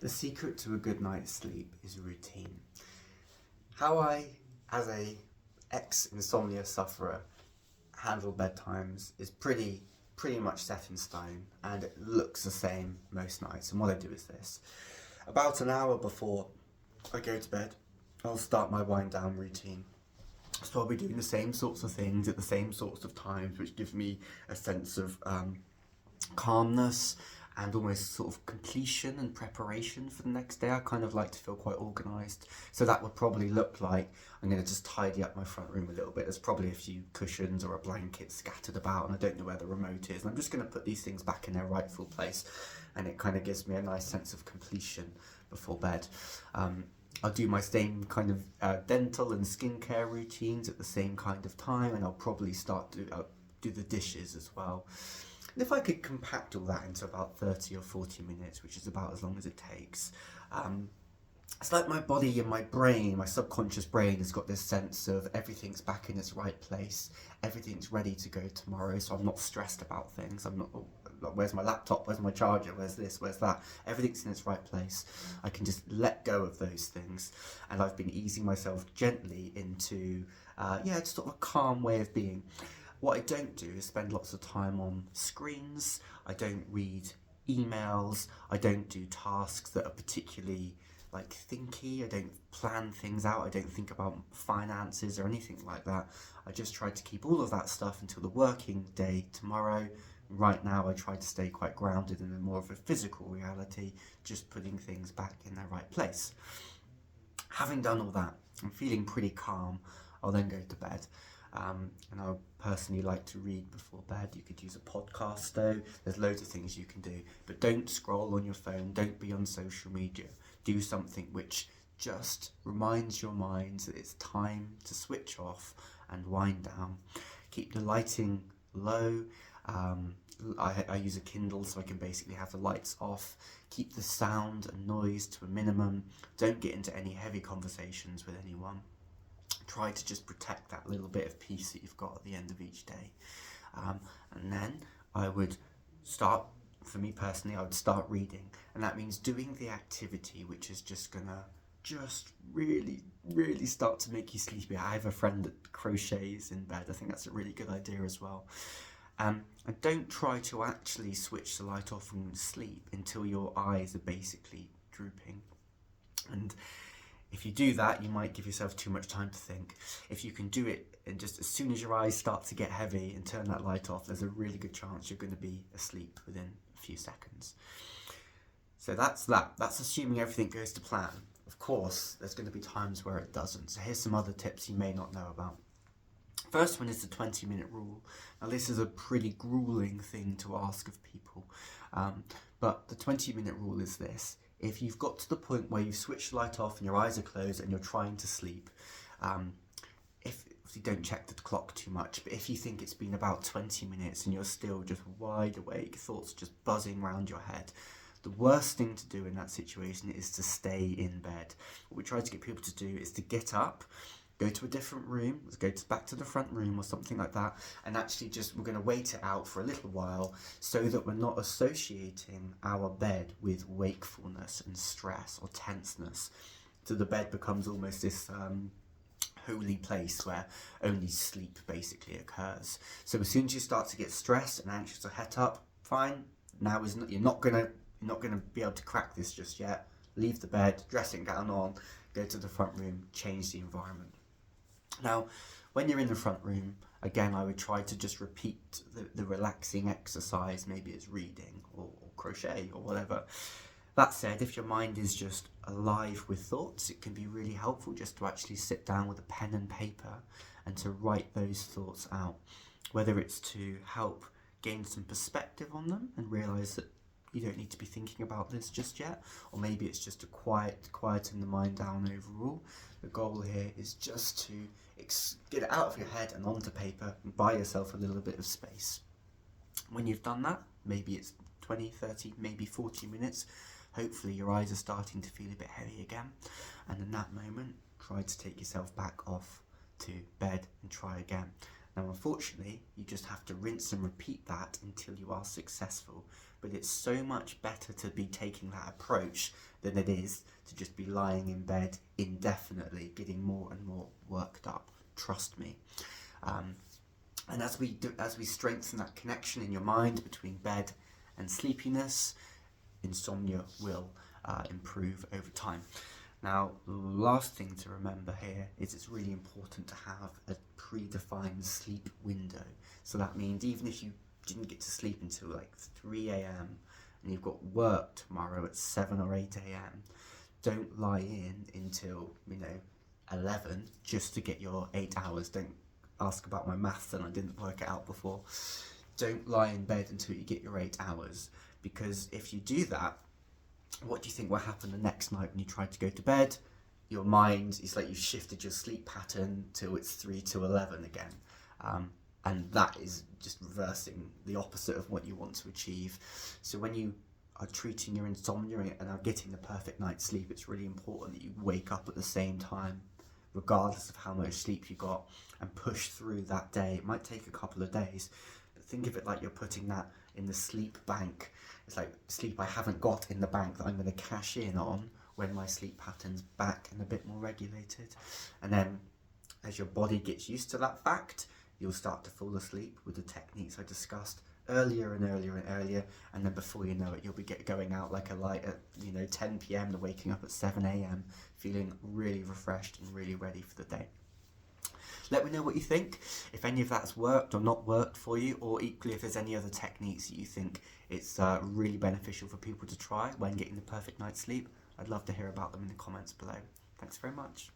The secret to a good night's sleep is routine. How I, as a ex-insomnia sufferer, handle bedtimes is pretty much set in stone, and it looks the same most nights. And what I do is this. About an hour before I go to bed, I'll start my wind down routine. So I'll be doing the same sorts of things at the same sorts of times, which gives me a sense of calmness and almost sort of completion and preparation for the next day. I kind of like to feel quite organised. So that would probably look like I'm going to just tidy up my front room a little bit. There's probably a few cushions or a blanket scattered about, and I don't know where the remote is. And I'm just going to put these things back in their rightful place, and it kind of gives me a nice sense of completion before bed. I'll do my same kind of dental and skincare routines at the same kind of time, and I'll probably start to do the dishes as well. And if I could compact all that into about 30 or 40 minutes, which is about as long as it takes, it's like my body and my brain, my subconscious brain has got this sense of everything's back in its right place, everything's ready to go tomorrow, so I'm not stressed about things. I'm not, where's my laptop, where's my charger, where's this, where's that? Everything's in its right place. I can just let go of those things, and I've been easing myself gently into, just sort of a calm way of being. What I don't do is spend lots of time on screens. I don't read emails. I don't do tasks that are particularly thinky. I don't plan things out. I don't think about finances or anything like that. I just try to keep all of that stuff until the working day tomorrow. Right now I try to stay quite grounded in more of a physical reality, just putting things back in their right place. Having done all that, I'm feeling pretty calm. I'll then go to bed. And I personally like to read before bed. You could use a podcast though. There's loads of things you can do. But don't scroll on your phone. Don't be on social media. Do something which just reminds your mind that it's time to switch off and wind down. Keep the lighting low. I use a Kindle, so I can basically have the lights off. Keep the sound and noise to a minimum. Don't get into any heavy conversations with anyone. Try to just protect that little bit of peace that you've got at the end of each day. And then I would start, for me personally, I would start reading. And that means doing the activity which is just gonna really start to make you sleepy. I have a friend that crochets in bed. I think that's a really good idea as well. And don't try to actually switch the light off and sleep until your eyes are basically drooping. And if you do that, you might give yourself too much time to think. If you can do it, and just as soon as your eyes start to get heavy and turn that light off, there's a really good chance you're going to be asleep within a few seconds. So that's that. That's assuming everything goes to plan. Of course, there's going to be times where it doesn't. So here's some other tips you may not know about. First one is the 20-minute rule. Now this is a pretty grueling thing to ask of people, but the 20-minute rule is this. If you've got to the point where you've switched the light off and your eyes are closed and you're trying to sleep, if you don't check the clock too much, but if you think it's been about 20 minutes and you're still just wide awake, thoughts just buzzing around your head, the worst thing to do in that situation is to stay in bed. What we try to get people to do is to get up, go to a different room, let's go back to the front room or something like that, and actually we're going to wait it out for a little while so that we're not associating our bed with wakefulness and stress or tenseness. So the bed becomes almost this holy place where only sleep basically occurs. So as soon as you start to get stressed and anxious or het up, fine, now is not, you're not going to be able to crack this just yet. Leave the bed, dressing gown on, go to the front room, change the environment. Now, when you're in the front room, again, I would try to just repeat the relaxing exercise. Maybe it's reading or crochet or whatever. That said, if your mind is just alive with thoughts, it can be really helpful just to actually sit down with a pen and paper and to write those thoughts out. Whether it's to help gain some perspective on them and realise that you don't need to be thinking about this just yet, or maybe it's just to quieten the mind down overall. The goal here is just to get it out of your head and onto paper and buy yourself a little bit of space. When you've done that, maybe it's 20, 30, maybe 40 minutes, hopefully your eyes are starting to feel a bit heavy again, and in that moment, try to take yourself back off to bed and try again. Now unfortunately, you just have to rinse and repeat that until you are successful. but it's so much better to be taking that approach than it is to just be lying in bed indefinitely, getting more and more worked up. Trust me. And as we strengthen that connection in your mind between bed and sleepiness, insomnia will improve over time. Now, the last thing to remember here is it's really important to have a predefined sleep window. So that means even if you didn't get to sleep until like 3 a.m. and you've got work tomorrow at 7 or 8 a.m., don't lie in until 11 just to get your 8 hours. Don't ask about my maths, and I didn't work it out before. Don't lie in bed until you get your 8 hours, because if you do that, what do you think will happen the next night when you try to go to bed? Your mind is like you've shifted your sleep pattern till it's 3 to 11 again. And that is just reversing the opposite of what you want to achieve. So when you are treating your insomnia and are getting the perfect night's sleep, it's really important that you wake up at the same time, regardless of how much sleep you got, and push through that day. It might take a couple of days, but think of it like you're putting that in the sleep bank. It's like sleep I haven't got in the bank that I'm going to cash in on when my sleep pattern's back and a bit more regulated. And then as your body gets used to that fact, you'll start to fall asleep with the techniques I discussed earlier and earlier and earlier, and then before you know it, you'll be going out like a light at 10 p.m. and waking up at 7 a.m. feeling really refreshed and really ready for the day. Let me know what you think, if any of that's worked or not worked for you, or equally if there's any other techniques that you think it's really beneficial for people to try when getting the perfect night's sleep. I'd love to hear about them in the comments below. Thanks very much.